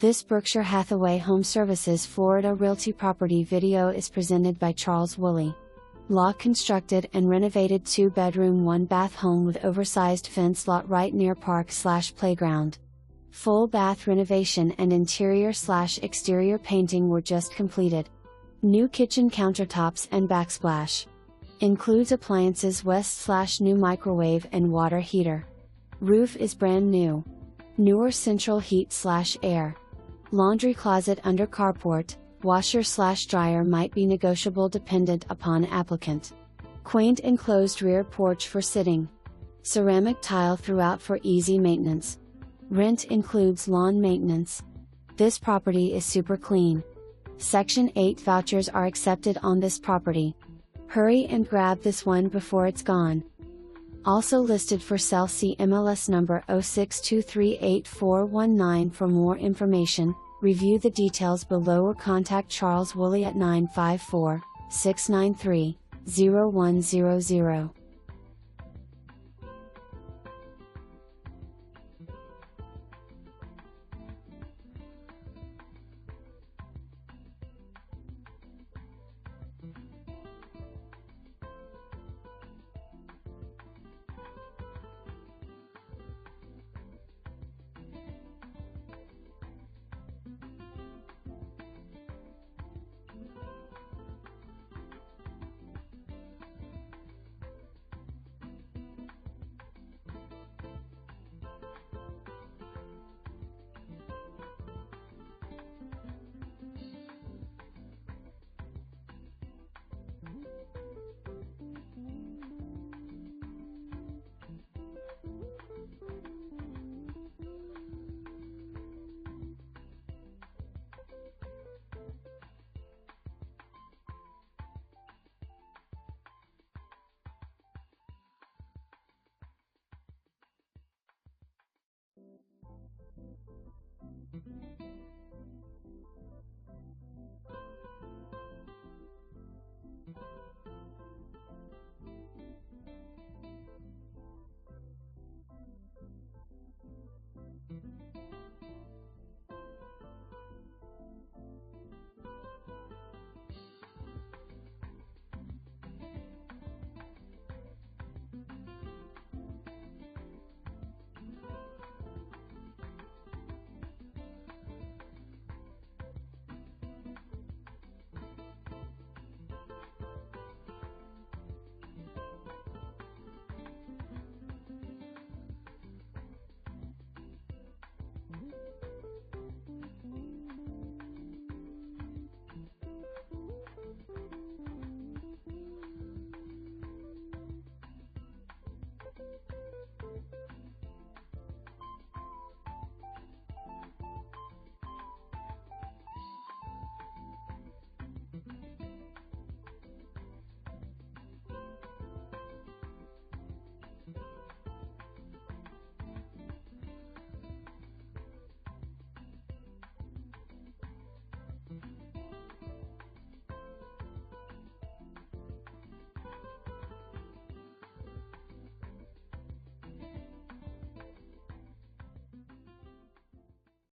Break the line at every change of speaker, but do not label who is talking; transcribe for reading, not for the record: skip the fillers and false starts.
This Berkshire Hathaway HomeServices Florida Realty property video is presented by Charles Woolley. LAWNE constructed and renovated 2-bedroom 1-bath home with oversized fence lot right near park/playground. Full bath renovation and interior/exterior painting were just completed. New kitchen countertops and backsplash. Includes appliances west/new microwave and water heater. Roof is brand new. Newer central heat/air. Laundry closet under carport, washer/dryer might be negotiable dependent upon applicant. Quaint enclosed rear porch for sitting. Ceramic tile throughout for easy maintenance. Rent includes lawn maintenance. This property is super clean. Section 8 vouchers are accepted on this property. Hurry and grab this one before it's gone. Also listed for sale, see MLS number O6259581 for more information. Review the details below or contact Charles Woolley at 954-693-0100.